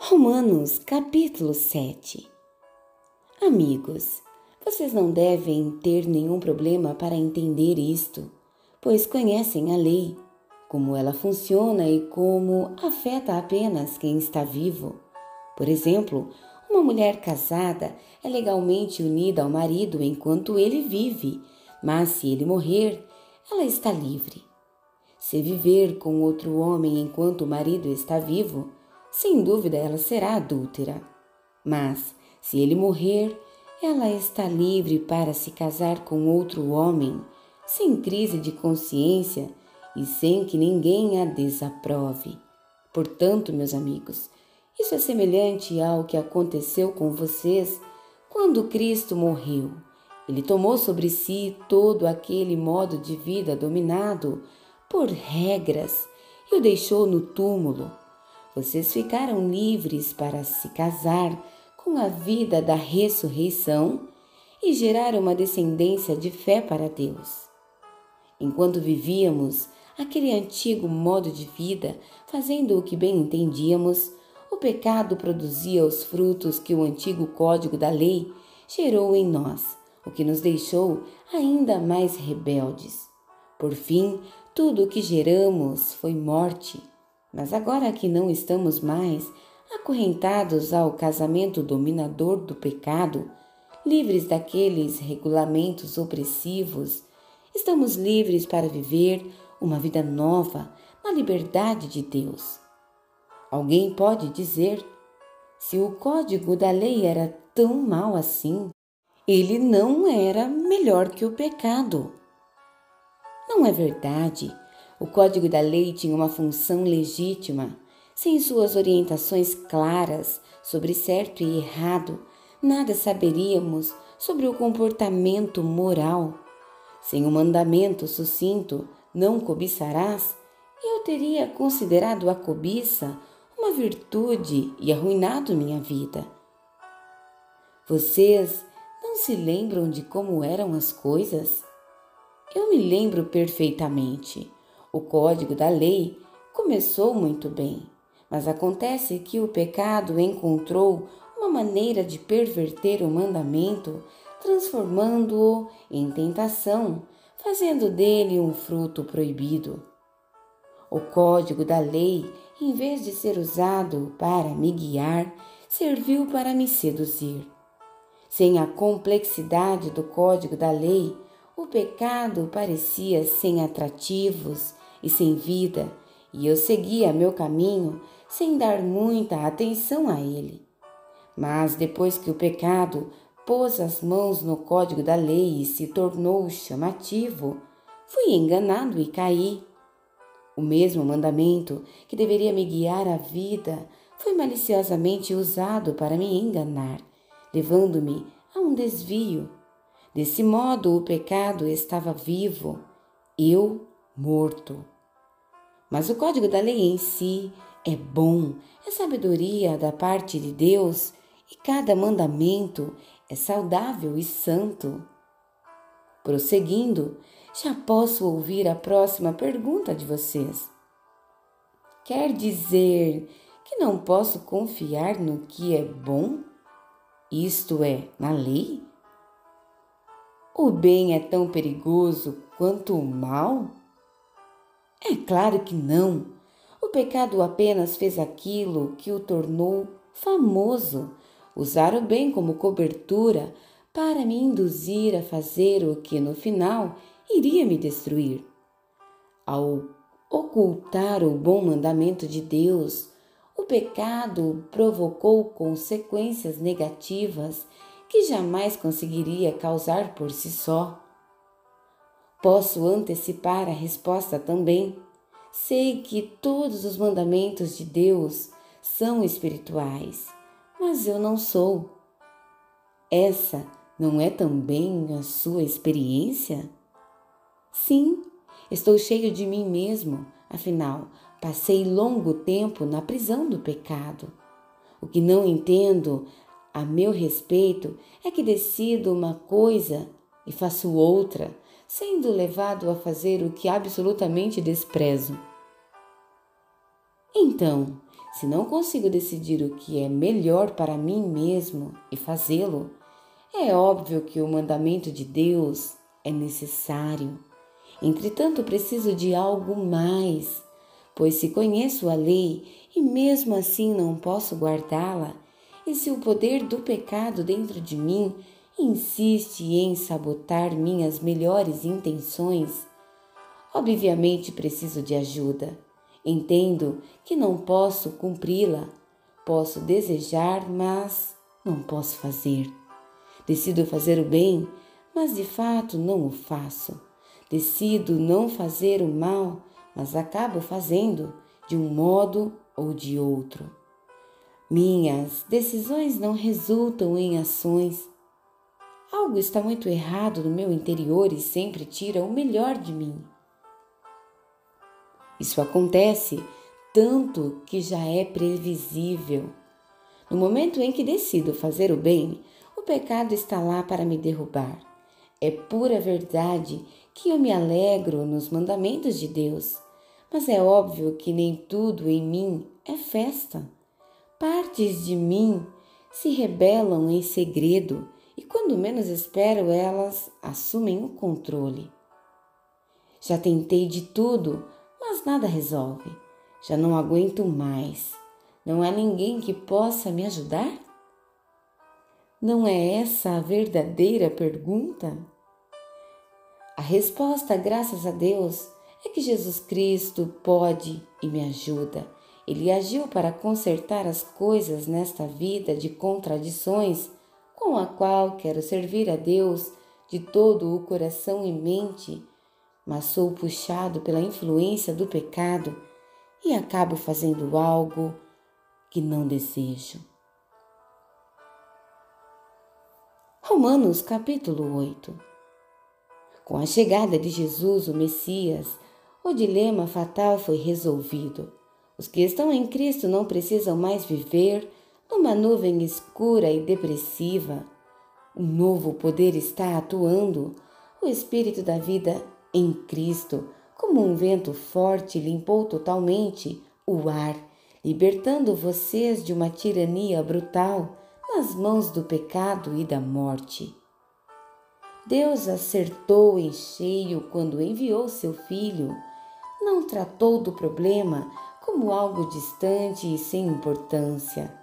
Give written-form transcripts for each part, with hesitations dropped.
Romanos, capítulo 7. Amigos, vocês não devem ter nenhum problema para entender isto, pois conhecem a lei, como ela funciona e como afeta apenas quem está vivo. Por exemplo, uma mulher casada é legalmente unida ao marido enquanto ele vive, mas se ele morrer, ela está livre. Se viver com outro homem enquanto o marido está vivo, sem dúvida ela será adúltera. Mas, se ele morrer, ela está livre para se casar com outro homem, sem crise de consciência e sem que ninguém a desaprove. Portanto, meus amigos, isso é semelhante ao que aconteceu com vocês quando Cristo morreu. Ele tomou sobre si todo aquele modo de vida dominado por regras e o deixou no túmulo. Vocês ficaram livres para se casar com a vida da ressurreição e gerar uma descendência de fé para Deus. Enquanto vivíamos aquele antigo modo de vida, fazendo o que bem entendíamos, o pecado produzia os frutos que o antigo código da lei gerou em nós, o que nos deixou ainda mais rebeldes. Por fim, tudo o que geramos foi morte. Mas agora que não estamos mais acorrentados ao casamento dominador do pecado, livres daqueles regulamentos opressivos, estamos livres para viver uma vida nova na liberdade de Deus. Alguém pode dizer, se o código da lei era tão mau assim, ele não era melhor que o pecado. Não é verdade. O código da lei tinha uma função legítima. Sem suas orientações claras sobre certo e errado, nada saberíamos sobre o comportamento moral. Sem o mandamento sucinto, não cobiçarás, eu teria considerado a cobiça uma virtude e arruinado minha vida. Vocês não se lembram de como eram as coisas? Eu me lembro perfeitamente. O código da lei começou muito bem, mas acontece que o pecado encontrou uma maneira de perverter o mandamento, transformando-o em tentação, fazendo dele um fruto proibido. O código da lei, em vez de ser usado para me guiar, serviu para me seduzir. Sem a complexidade do código da lei, o pecado parecia sem atrativos e sem vida, e eu seguia meu caminho sem dar muita atenção a ele. Mas depois que o pecado pôs as mãos no código da lei e se tornou chamativo, fui enganado e caí. O mesmo mandamento que deveria me guiar à vida foi maliciosamente usado para me enganar, levando-me a um desvio. Desse modo, o pecado estava vivo, eu morto. Mas o código da lei em si é bom, é sabedoria da parte de Deus e cada mandamento é saudável e santo. Prosseguindo, já posso ouvir a próxima pergunta de vocês. Quer dizer que não posso confiar no que é bom? Isto é, na lei? O bem é tão perigoso quanto o mal? É claro que não. O pecado apenas fez aquilo que o tornou famoso, usar o bem como cobertura para me induzir a fazer o que no final iria me destruir. Ao ocultar o bom mandamento de Deus, o pecado provocou consequências negativas que jamais conseguiria causar por si só. Posso antecipar a resposta também. Sei que todos os mandamentos de Deus são espirituais, mas eu não sou. Essa não é também a sua experiência? Sim, estou cheio de mim mesmo, afinal, passei longo tempo na prisão do pecado. O que não entendo a meu respeito é que decido uma coisa e faço outra, sendo levado a fazer o que absolutamente desprezo. Então, Se não consigo decidir o que é melhor para mim mesmo e fazê-lo, é óbvio que o mandamento de Deus é necessário. Entretanto, preciso de algo mais, pois se conheço a lei e mesmo assim não posso guardá-la, e se o poder do pecado dentro de mim insiste em sabotar minhas melhores intenções, obviamente preciso de ajuda. Entendo que não posso cumpri-la. Posso desejar, mas não posso fazer. Decido fazer o bem, mas de fato não o faço. Decido não fazer o mal, mas acabo fazendo de um modo ou de outro. Minhas decisões não resultam em ações. Algo está muito errado no meu interior e sempre tira o melhor de mim. Isso acontece tanto que já é previsível. No momento em que decido fazer o bem, o pecado está lá para me derrubar. É pura verdade que eu me alegro nos mandamentos de Deus, mas é óbvio que nem tudo em mim é festa. Partes de mim se rebelam em segredo e quando menos espero elas assumem o controle. Já tentei de tudo, mas nada resolve. Já não aguento mais. Não há ninguém que possa me ajudar? Não é essa a verdadeira pergunta? A resposta, graças a Deus, é que Jesus Cristo pode e me ajuda. Ele agiu para consertar as coisas nesta vida de contradições, com a qual quero servir a Deus de todo o coração e mente, mas sou puxado pela influência do pecado e acabo fazendo algo que não desejo. Romanos capítulo 8. Com a chegada de Jesus, o Messias, o dilema fatal foi resolvido. Os que estão em Cristo não precisam mais viver numa nuvem escura e depressiva. Um novo poder está atuando. O Espírito da vida em Cristo, como um vento forte, limpou totalmente o ar, libertando vocês de uma tirania brutal nas mãos do pecado e da morte. Deus acertou em cheio quando enviou seu Filho. Não tratou do problema como algo distante e sem importância.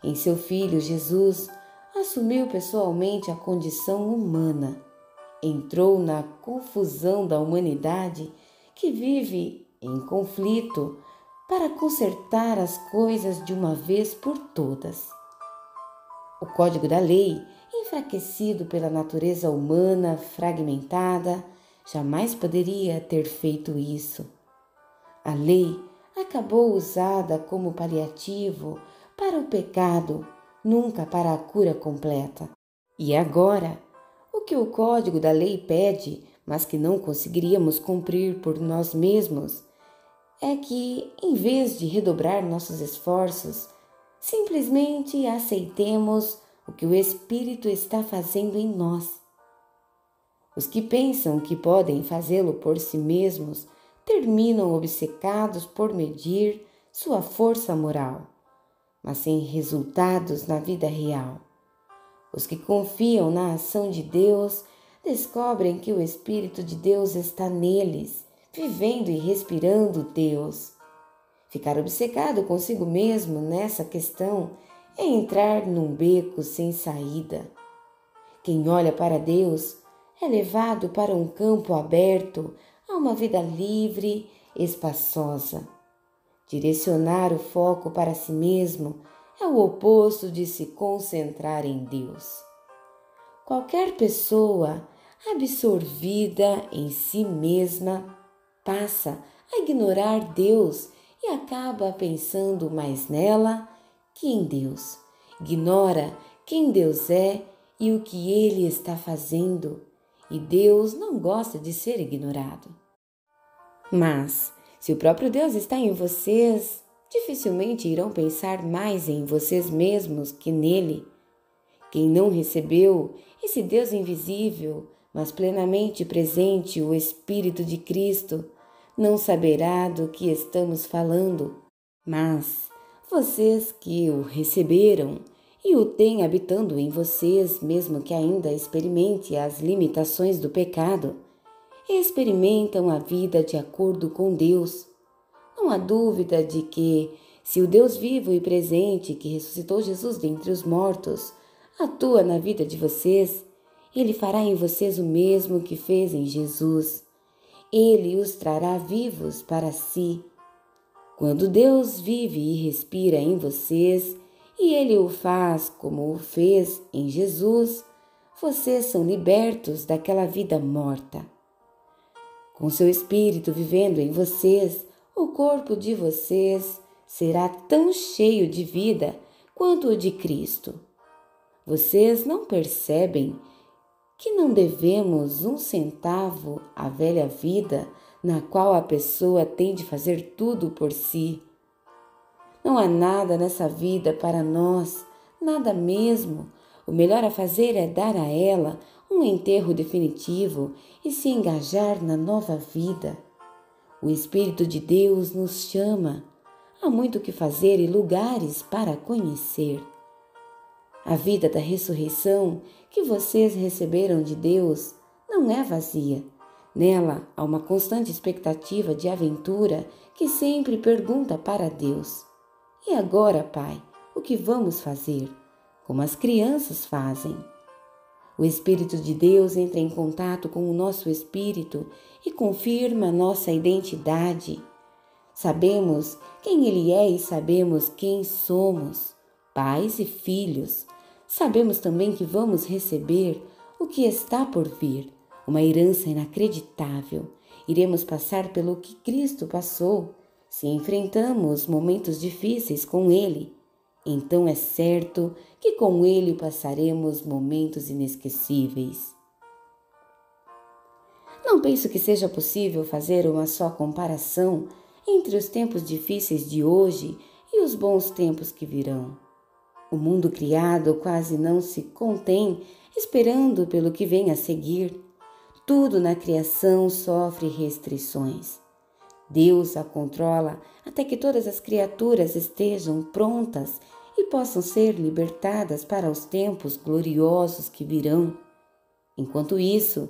Em seu Filho, Jesus assumiu pessoalmente a condição humana. Entrou na confusão da humanidade que vive em conflito para consertar as coisas de uma vez por todas. O código da lei, enfraquecido pela natureza humana fragmentada, jamais poderia ter feito isso. A lei acabou usada como paliativo para o pecado, nunca para a cura completa. E agora, o que o código da lei pede, mas que não conseguiríamos cumprir por nós mesmos, é que, em vez de redobrar nossos esforços, simplesmente aceitemos o que o Espírito está fazendo em nós. Os que pensam que podem fazê-lo por si mesmos terminam obcecados por medir sua força moral, mas sem resultados na vida real. Os que confiam na ação de Deus descobrem que o Espírito de Deus está neles, vivendo e respirando Deus. Ficar obcecado consigo mesmo nessa questão é entrar num beco sem saída. Quem olha para Deus é levado para um campo aberto a uma vida livre, espaçosa. Direcionar o foco para si mesmo é o oposto de se concentrar em Deus. Qualquer pessoa absorvida em si mesma passa a ignorar Deus e acaba pensando mais nela que em Deus. Ignora quem Deus é e o que Ele está fazendo, e Deus não gosta de ser ignorado. Mas, se o próprio Deus está em vocês, dificilmente irão pensar mais em vocês mesmos que nele. Quem não recebeu esse Deus invisível, mas plenamente presente, o Espírito de Cristo, não saberá do que estamos falando. Mas Vocês que o receberam e o têm habitando em vocês, mesmo que ainda experimente as limitações do pecado, experimentam a vida de acordo com Deus. Não há dúvida de que, se o Deus vivo e presente que ressuscitou Jesus dentre os mortos atua na vida de vocês, Ele fará em vocês o mesmo que fez em Jesus. Ele os trará vivos para si. Quando Deus vive e respira em vocês, e Ele o faz como o fez em Jesus, vocês são libertos daquela vida morta. Com seu Espírito vivendo em vocês, o corpo de vocês será tão cheio de vida quanto o de Cristo. Vocês não percebem que não devemos um centavo à velha vida na qual a pessoa tem de fazer tudo por si? Não há nada nessa vida para nós, nada mesmo. O melhor a fazer é dar a ela um enterro definitivo e se engajar na nova vida. O Espírito de Deus nos chama. Há muito o que fazer e lugares para conhecer. A vida da ressurreição que vocês receberam de Deus não é vazia. Nela há uma constante expectativa de aventura que sempre pergunta para Deus: e agora, Pai, o que vamos fazer? Como as crianças fazem. O Espírito de Deus entra em contato com o nosso espírito e confirma nossa identidade. Sabemos quem Ele é e sabemos quem somos, pais e filhos. Sabemos também que vamos receber o que está por vir, uma herança inacreditável. Iremos passar pelo que Cristo passou. Se enfrentamos momentos difíceis com Ele, então é certo que com Ele passaremos momentos inesquecíveis. Não penso que seja possível fazer uma só comparação entre os tempos difíceis de hoje e os bons tempos que virão. O mundo criado quase não se contém esperando pelo que vem a seguir. Tudo na criação sofre restrições. Deus a controla até que todas as criaturas estejam prontas e possam ser libertadas para os tempos gloriosos que virão. Enquanto isso,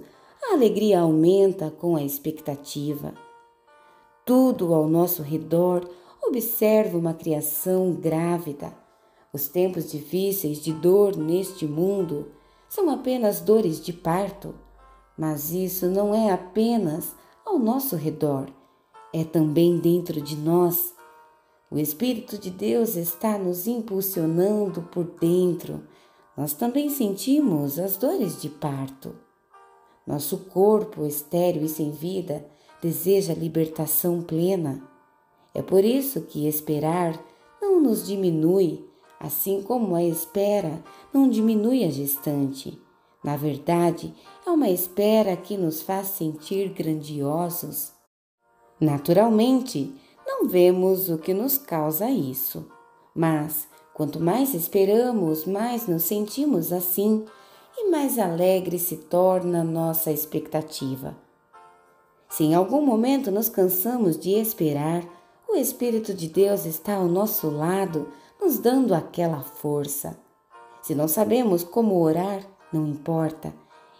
a alegria aumenta com a expectativa. Tudo ao nosso redor observa uma criação grávida. Os tempos difíceis de dor neste mundo são apenas dores de parto, mas isso não é apenas ao nosso redor, é também dentro de nós. O Espírito de Deus está nos impulsionando por dentro. Nós também sentimos as dores de parto. Nosso corpo, estéril e sem vida, deseja libertação plena. É por isso que esperar não nos diminui, assim como a espera não diminui a gestante. Na verdade, é uma espera que nos faz sentir grandiosos. Naturalmente, não vemos o que nos causa isso, mas quanto mais esperamos, mais nos sentimos assim e mais alegre se torna nossa expectativa. Se em algum momento nos cansamos de esperar, o Espírito de Deus está ao nosso lado, nos dando aquela força. Se não sabemos como orar, não importa.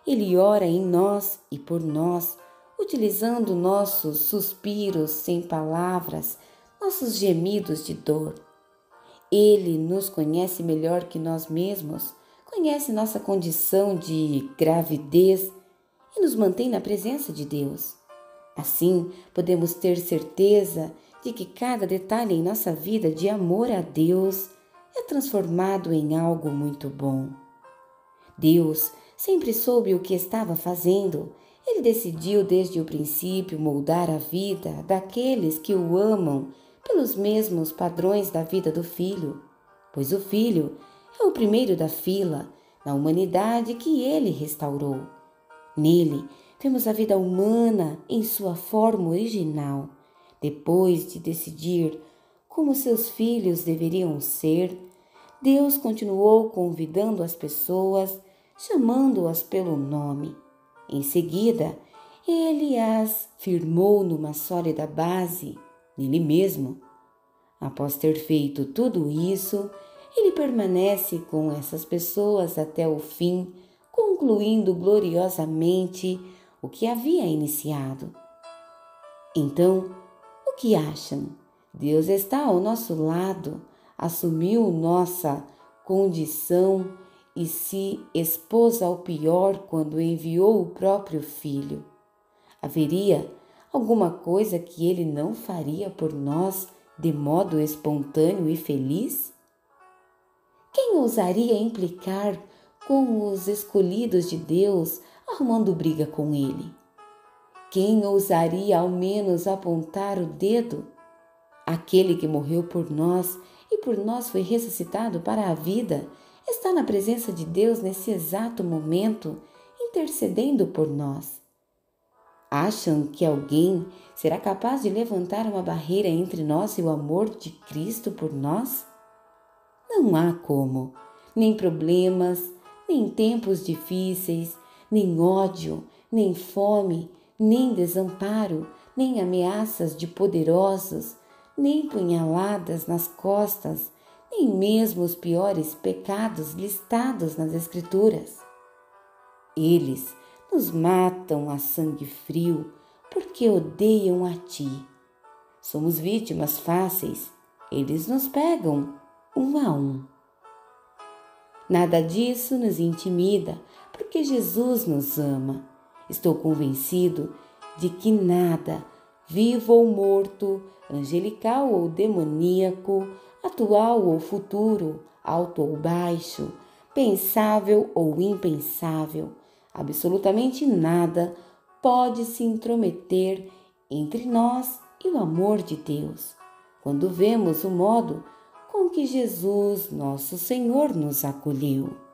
Ele ora em nós e por nós, utilizando nossos suspiros sem palavras, nossos gemidos de dor. Ele nos conhece melhor que nós mesmos, conhece nossa condição de gravidez e nos mantém na presença de Deus. Assim, podemos ter certeza de que cada detalhe em nossa vida de amor a Deus é transformado em algo muito bom. Deus sempre soube o que estava fazendo. Ele decidiu desde o princípio moldar a vida daqueles que o amam pelos mesmos padrões da vida do Filho, pois o Filho é o primeiro da fila na humanidade que ele restaurou. Nele, vemos a vida humana em sua forma original. Depois de decidir como seus filhos deveriam ser, Deus continuou convidando as pessoas, chamando-as pelo nome. Em seguida, ele as firmou numa sólida base, nele mesmo. Após ter feito tudo isso, ele permanece com essas pessoas até o fim, concluindo gloriosamente o que havia iniciado. Então, o que acham? Deus está ao nosso lado, assumiu nossa condição e se expôs ao pior quando enviou o próprio Filho. Haveria alguma coisa que ele não faria por nós de modo espontâneo e feliz? Quem ousaria implicar com os escolhidos de Deus arrumando briga com ele? Quem ousaria ao menos apontar o dedo? Aquele que morreu por nós e por nós foi ressuscitado para a vida está na presença de Deus nesse exato momento, intercedendo por nós. Acham que alguém será capaz de levantar uma barreira entre nós e o amor de Cristo por nós? Não há como, nem problemas, nem tempos difíceis, nem ódio, nem fome, nem desamparo, nem ameaças de poderosos, nem punhaladas nas costas, nem mesmo os piores pecados listados nas Escrituras. Eles nos matam a sangue frio porque odeiam a ti. Somos vítimas fáceis, eles nos pegam um a um. Nada disso nos intimida, porque Jesus nos ama. Estou convencido de que nada, vivo ou morto, angelical ou demoníaco, atual ou futuro, alto ou baixo, pensável ou impensável, absolutamente nada pode se intrometer entre nós e o amor de Deus, quando vemos o modo com que Jesus, nosso Senhor, nos acolheu.